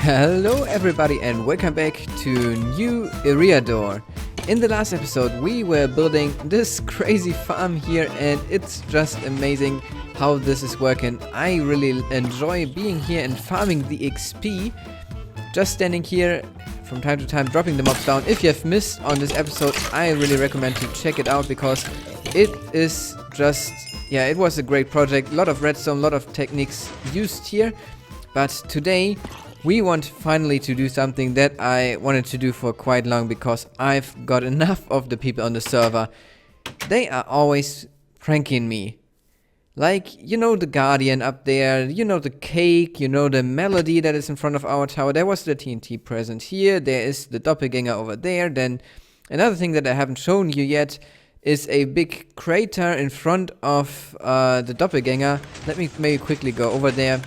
Hello everybody and welcome back to new Eriador. In the last episode we were building this crazy farm here and it's just amazing how this is working. I really enjoy being here and farming the XP. Just standing here from time to time dropping the mobs down. If you have missed on this episode, I really recommend to check it out because it is just, it was a great project. A lot of redstone, a lot of techniques used here. But today we want finally to do something that I wanted to do for quite long because I've got enough of the people on the server. They are always pranking me. Like, you know, the Guardian up there, you know, the cake, you know, the melody that is in front of our tower. There was the TNT present here. There is the doppelganger over there. Then another thing that I haven't shown you yet is a big crater in front of the doppelganger. Let me maybe quickly go over there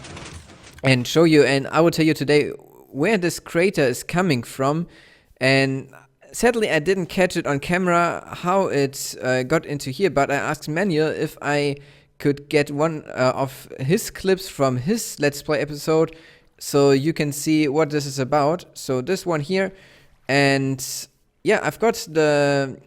and show you, and I will tell you today where this crater is coming from. And sadly I didn't catch it on camera how it got into here, but I asked Manuel if I could get one of his clips from his Let's Play episode so you can see what this is about. So this one here, and yeah, I've got the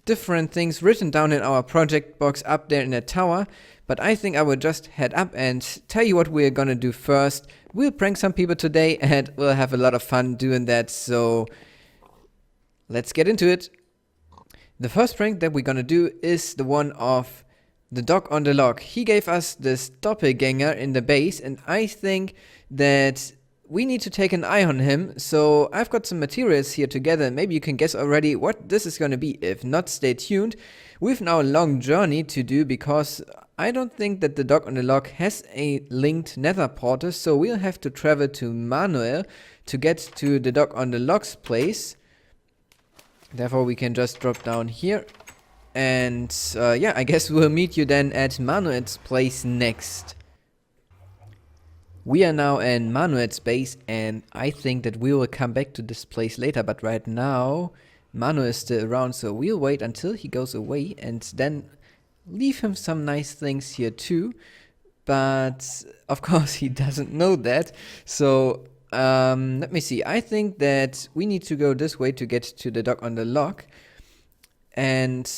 different things written down in our project box up there in the tower. But I think I will just head up and tell you what we're gonna do first. We'll prank some people today and we'll have a lot of fun doing that, so let's get into it. The first prank that we're gonna do is the one of TheDogOnTheLog. He gave us this doppelganger in the base and I think that we need to take an eye on him. So I've got some materials here together. Maybe you can guess already what this is gonna be. If not, stay tuned. We've now a long journey to do because I don't think that TheDogOnTheLog has a linked nether portal, so we'll have to travel to Manuel to get to TheDogOnTheLog's place. Therefore we can just drop down here. And yeah, I guess we'll meet you then at Manuel's place next. We are now in Manuel's base and I think that we will come back to this place later, but right now Manuel is still around, so we'll wait until he goes away and then leave him some nice things here too. But of course he doesn't know that. So let me see. I think that we need to go this way to get to TheDogOnTheLog. And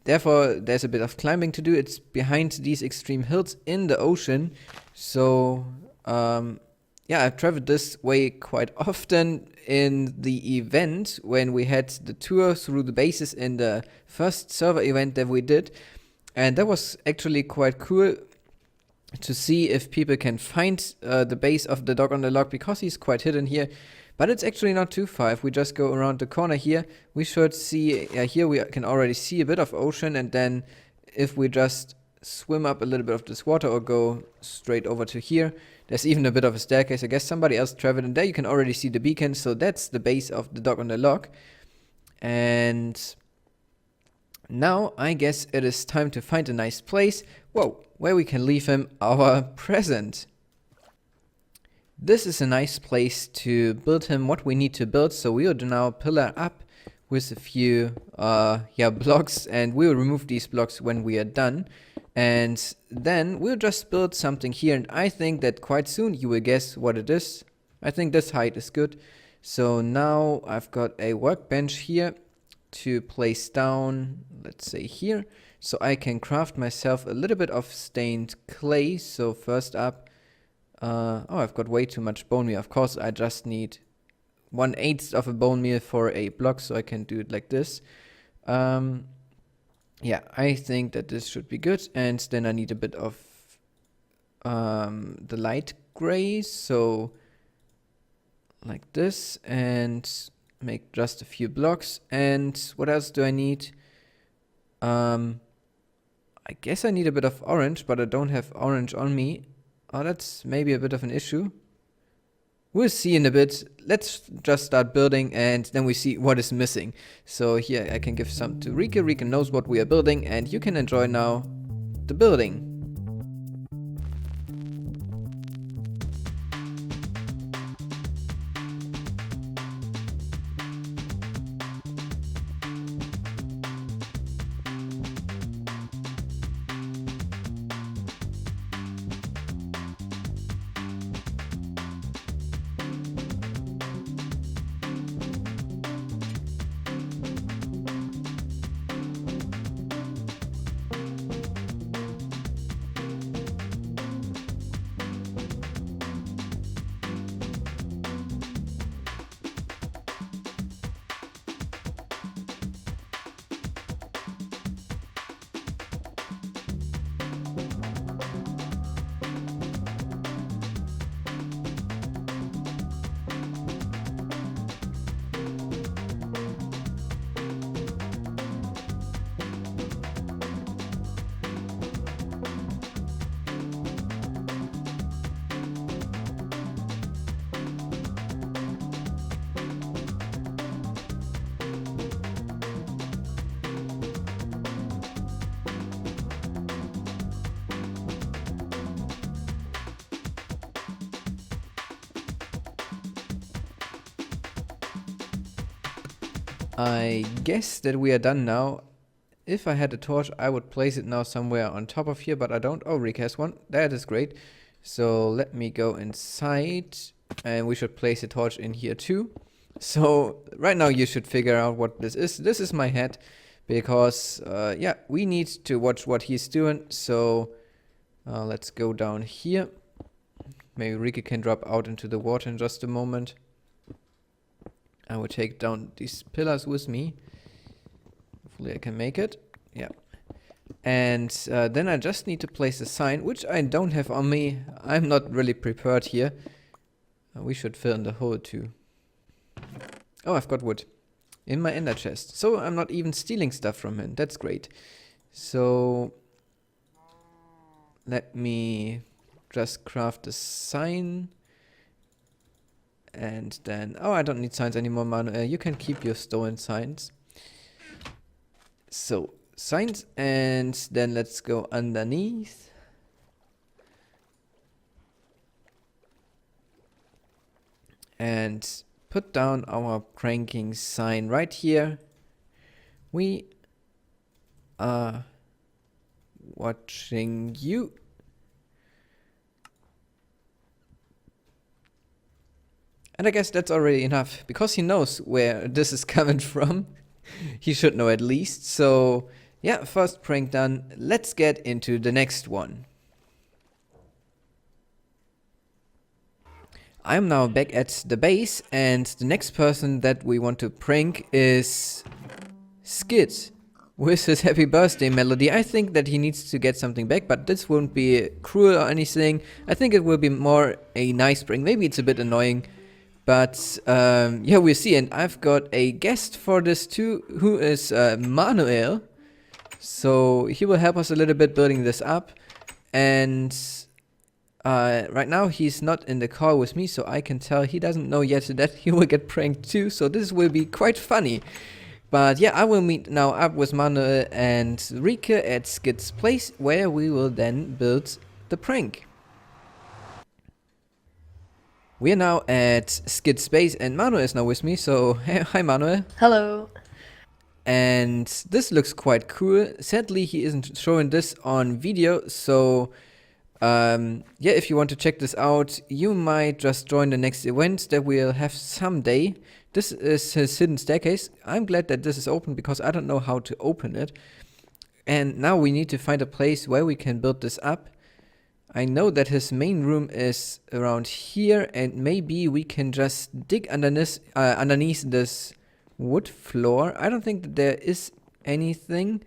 therefore there's a bit of climbing to do. It's behind these extreme hills in the ocean. So yeah, I've traveled this way quite often in the event when we had the tour through the bases in the first server event that we did. And that was actually quite cool to see if people can find the base of TheDogOnTheLog because he's quite hidden here. But it's actually not too far. If we just go around the corner here, we should see, here we can already see a bit of ocean. And then if we just swim up a little bit of this water or go straight over to here, there's even a bit of a staircase. I guess somebody else traveled, and there you can already see the beacon. So that's the base of TheDogOnTheLog. And now I guess it is time to find a nice place, where we can leave him our present. This is a nice place to build him what we need to build. So we'll now pillar up with a few blocks, and we'll remove these blocks when we are done. And then we'll just build something here, and I think that quite soon you will guess what it is. I think this height is good. So now I've got a workbench here to place down, let's say here, so I can craft myself a little bit of stained clay. So first up, I've got way too much bone meal. Of course I just need 1/8 of a bone meal for a block, so I can do it like this. Yeah, I think that this should be good. And then I need a bit of the light gray, so like this, and make just a few blocks. And what else do I need? I guess I need a bit of orange, but I don't have orange on me. Oh, that's maybe a bit of an issue. We'll see in a bit. Let's just start building and then we see what is missing. So here I can give some to Rika. Rika knows what we are building, and you can enjoy now the building. I guess that we are done now. If I had a torch, I would place it now somewhere on top of here, but I don't. Oh, Rick has one. That is great. So let me go inside, and we should place a torch in here too. So right now you should figure out what this is. This is my head, because yeah, we need to watch what he's doing. So let's go down here. Maybe Ricky can drop out into the water in just a moment. I will take down these pillars with me. Hopefully I can make it. Yeah. And then I just need to place a sign, which I don't have on me. I'm not really prepared here. We should fill in the hole too. Oh, I've got wood in my ender chest. So I'm not even stealing stuff from him. That's great. So let me just craft a sign. And then, oh, I don't need signs anymore, Manu. You can keep your stolen signs. So, signs, and then let's go underneath. And put down our pranking sign right here. We are watching you. And I guess that's already enough, because he knows where this is coming from. He should know at least. So, yeah, first prank done. Let's get into the next one. I'm now back at the base, and the next person that we want to prank is Skid with his happy birthday melody. I think that he needs to get something back, but this won't be cruel or anything. I think it will be more a nice prank. Maybe it's a bit annoying. But yeah, we'll see. And I've got a guest for this too, who is Manuel. So he will help us a little bit building this up. And right now he's not in the call with me, so I can tell he doesn't know yet that he will get pranked too. So this will be quite funny. But yeah, I will meet now up with Manuel and Rika at Skid's place, where we will then build the prank. We are now at Skid's base, and Manuel is now with me, so hey, hi Manuel. Hello. And this looks quite cool. Sadly, he isn't showing this on video, so yeah, if you want to check this out, you might just join the next event that we'll have someday. This is his hidden staircase. I'm glad that this is open, because I don't know how to open it. And now we need to find a place where we can build this up. I know that his main room is around here, and maybe we can just dig underneath this wood floor. I don't think that there is anything.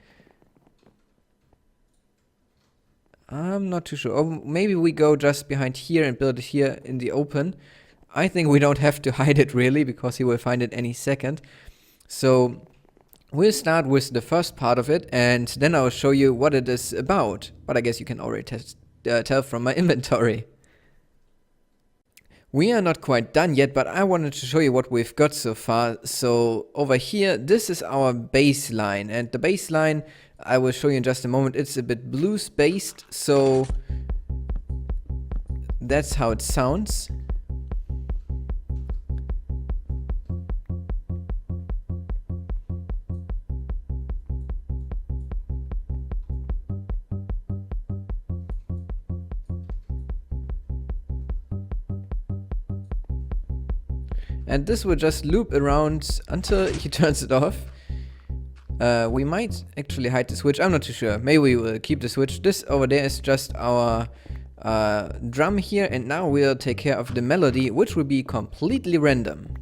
I'm not too sure. Or maybe we go just behind here and build it here in the open. I think we don't have to hide it really, because he will find it any second. So we'll start with the first part of it, and then I'll show you what it is about. But I guess you can already tell from my inventory. We are not quite done yet, but I wanted to show you what we've got so far. So over here, this is our baseline, and the baseline I will show you in just a moment. It's a bit blues based, so that's how it sounds. And this will just loop around until he turns it off. We might actually hide the switch, I'm not too sure. Maybe we will keep the switch. This over there is just our drum here, and now we'll take care of the melody, which will be completely random.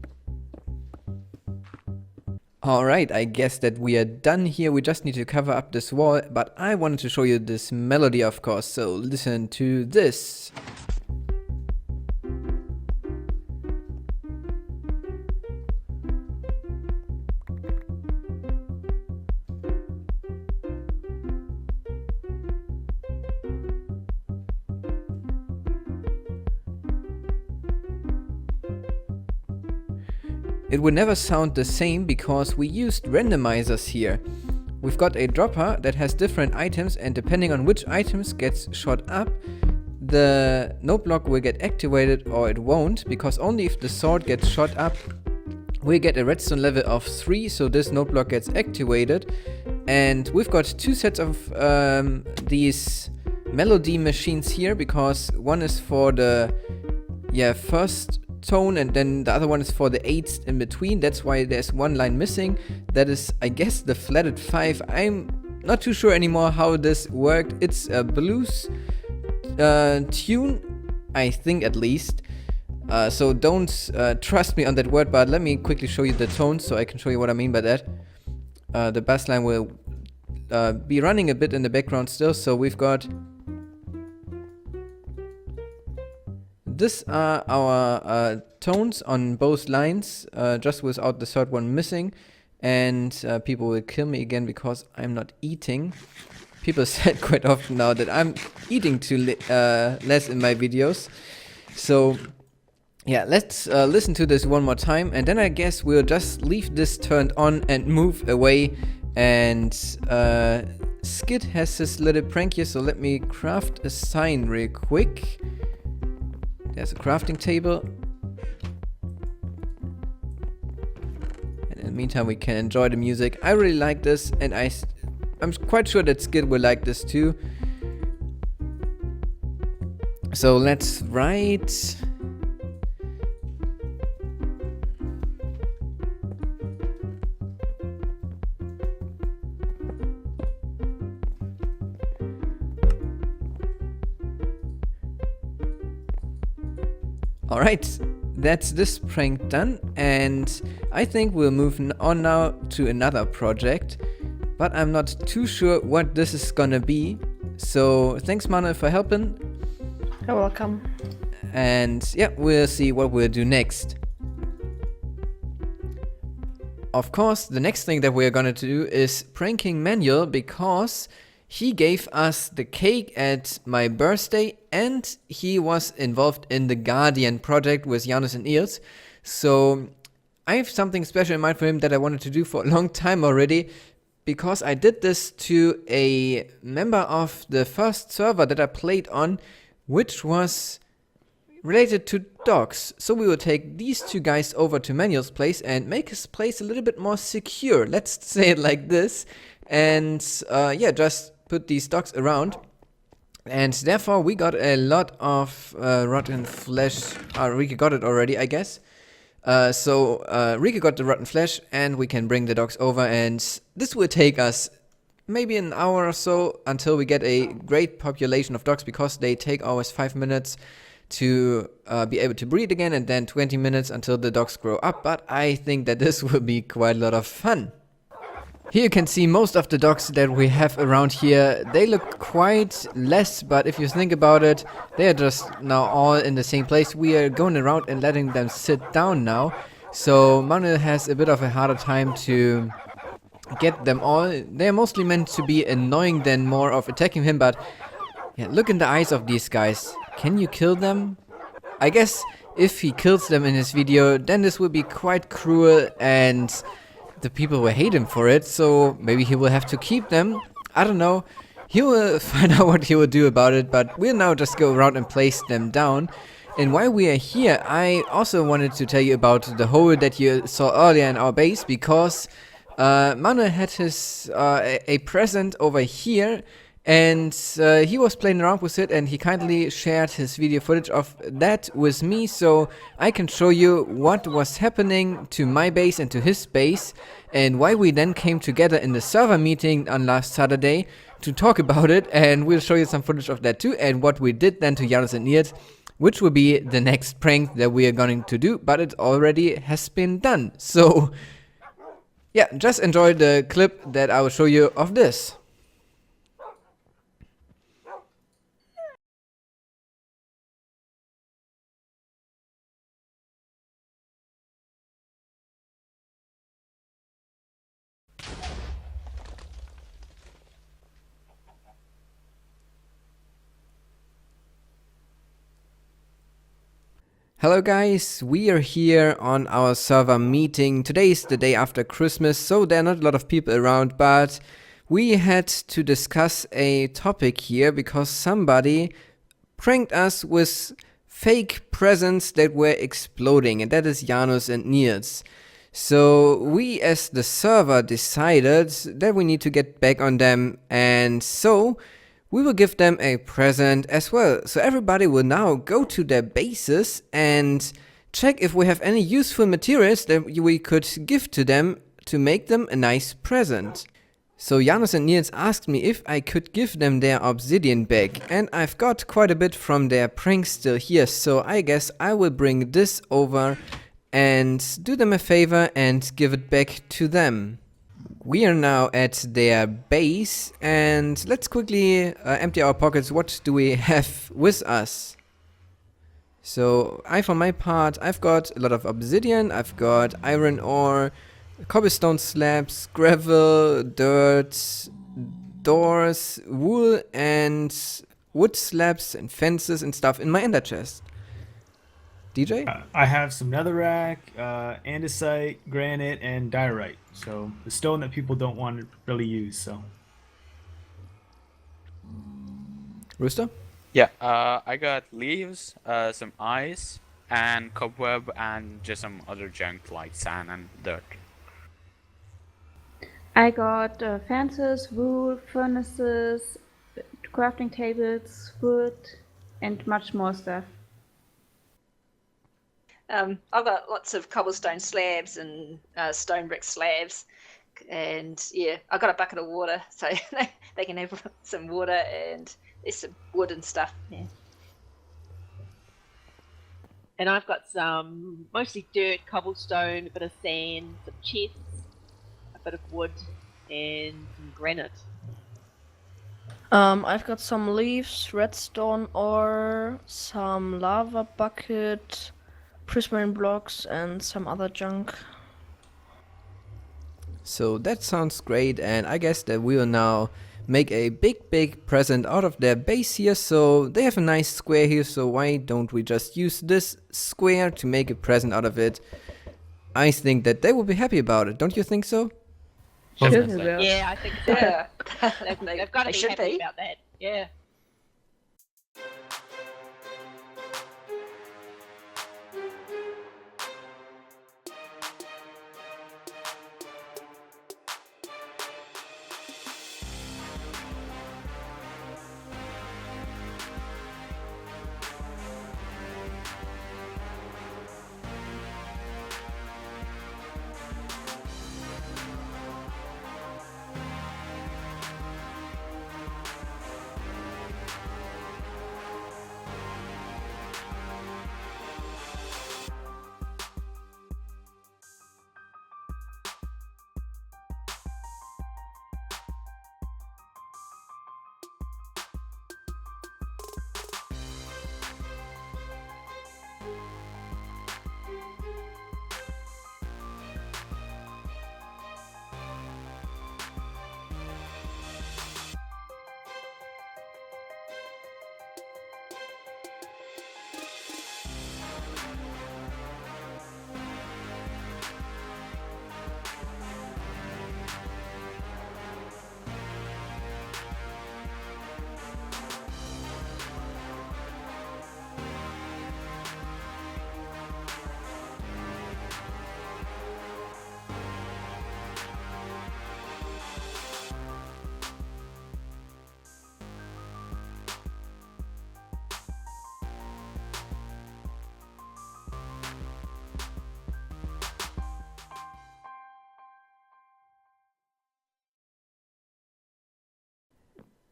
Alright, I guess that we are done here. We just need to cover up this wall, but I wanted to show you this melody, of course, so listen to this. It would never sound the same because we used randomizers here. We've got a dropper that has different items, and depending on which items gets shot up, the note block will get activated or it won't, because only if the sword gets shot up, we get a redstone level of 3, so this node block gets activated. And we've got 2 sets of these melody machines here, because one is for the first tone and then the other one is for the 8s in between. That's why there's one line missing. That is, I guess, the flatted 5. I'm not too sure anymore how this worked. It's a blues tune, I think, at least. So don't trust me on that word, but let me quickly show you the tones so I can show you what I mean by that. The bass line will be running a bit in the background still. So we've got... These are our tones on both lines, just without the third one missing. And people will kill me again because I'm not eating. People said quite often now that I'm eating too less in my videos. So yeah, let's listen to this one more time, and then I guess we'll just leave this turned on and move away. And Skid has this little prank here, so let me craft a sign real quick. There's a crafting table. And in the meantime, we can enjoy the music. I really like this, and I'm quite sure that Skid will like this too. So let's write... Alright, that's this prank done, and I think we'll move on now to another project, but I'm not too sure what this is gonna be. So thanks, Manuel, for helping. You're welcome. And yeah, we'll see what we'll do next. Of course, the next thing that we're gonna do is pranking Manuel, because he gave us the cake at my birthday, and he was involved in the Guardian project with Janus and Eels. So I have something special in mind for him that I wanted to do for a long time already, because I did this to a member of the first server that I played on, which was related to dogs. So we will take these 2 guys over to Manuel's place and make his place a little bit more secure. Let's say it like this. And yeah, just put these dogs around. And therefore we got a lot of rotten flesh. Rika got it already, I guess. So Rika got the rotten flesh, and we can bring the dogs over, and this will take us maybe an hour or so until we get a great population of dogs, because they take always 5 minutes to be able to breed again, and then 20 minutes until the dogs grow up. But I think that this will be quite a lot of fun. Here you can see most of the dogs that we have around here. They look quite less, but if you think about it, they are just now all in the same place. We are going around and letting them sit down now. So Manuel has a bit of a harder time to get them all. They are mostly meant to be annoying than more of attacking him, but yeah, look in the eyes of these guys. Can you kill them? I guess if he kills them in his video, then this will be quite cruel, and the people will hate him for it, so maybe he will have to keep them. I don't know. He will find out what he will do about it, but we'll now just go around and place them down. And while we are here, I also wanted to tell you about the hole that you saw earlier in our base, because Manuel had his a present over here, and he was playing around with it, and he kindly shared his video footage of that with me, so I can show you what was happening to my base and to his base, and why we then came together in the server meeting on last Saturday to talk about it. And we'll show you some footage of that too, and what we did then to Janus and Eels, which will be the next prank that we are going to do, but it already has been done. So yeah, just enjoy the clip that I will show you of this. Hello guys, we are here on our server meeting. Today is the day after Christmas, so there are not a lot of people around, but we had to discuss a topic here because somebody pranked us with fake presents that were exploding, and that is Janus and Eels. So we as the server decided that we need to get back on them, and so we will give them a present as well. So everybody will now go to their bases and check if we have any useful materials that we could give to them to make them a nice present. So Janus and Niels asked me if I could give them their obsidian back, and I've got quite a bit from their prank still here, so I guess I will bring this over and do them a favor and give it back to them. We are now at their base, and let's quickly empty our pockets. What do we have with us? So for my part, I've got a lot of obsidian, I've got iron ore, cobblestone slabs, gravel, dirt, doors, wool, and wood slabs and fences and stuff in my ender chest. DJ? I have some netherrack, andesite, granite, and diorite. So the stone that people don't want to really use. So. Rooster? Yeah, I got leaves, some ice, and cobweb, and just some other junk like sand and dirt. I got fences, wool, furnaces, crafting tables, wood, and much more stuff. I've got lots of cobblestone slabs and stone brick slabs, and yeah, I got a bucket of water, so they can have some water, and there's some wood and stuff. Yeah. And I've got some mostly dirt, cobblestone, a bit of sand, some chests, a bit of wood, and some granite. I've got some leaves, redstone ore, some lava bucket, prismarine blocks, and some other junk. So that sounds great, and I guess that we will now make a big present out of their base here. So they have a nice square here, so why don't we just use this square to make a present out of it? I think that they will be happy about it, don't you think so? Sure. Yeah, I think so. Yeah. They've got to They be should happy be. about that. Yeah.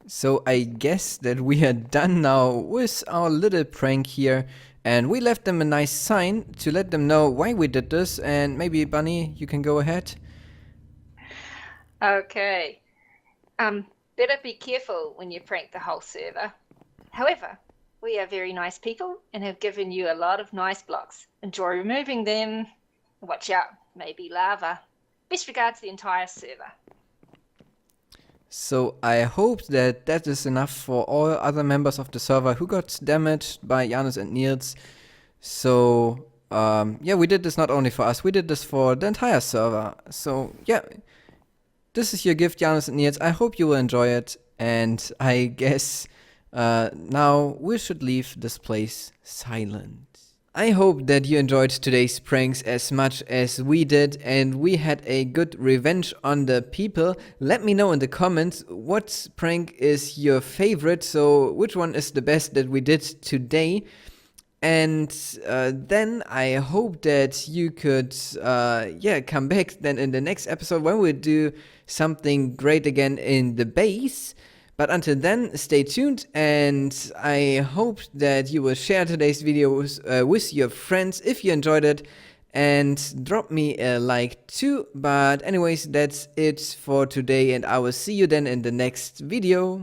So I guess that we are done now with our little prank here, and we left them a nice sign to let them know why we did this. And maybe Bunny, you can go ahead. Okay. Better be careful when you prank the whole server. However, we are very nice people and have given you a lot of nice blocks. Enjoy removing them. Watch out, maybe lava. Best regards, the entire server. So I hope that that is enough for all other members of the server who got damaged by Janus and Niels. So yeah, we did this not only for us, we did this for the entire server. So yeah, this is your gift, Janus and Niels. I hope you will enjoy it, and I guess now we should leave this place silent. I hope that you enjoyed today's pranks as much as we did and we had a good revenge on the people. Let me know in the comments what prank is your favorite, so which one is the best that we did today. And then I hope that you could come back then in the next episode when we do something great again in the base. But until then, stay tuned, and I hope that you will share today's videos with your friends if you enjoyed it, and drop me a like too. But anyways, that's it for today, and I will see you then in the next video.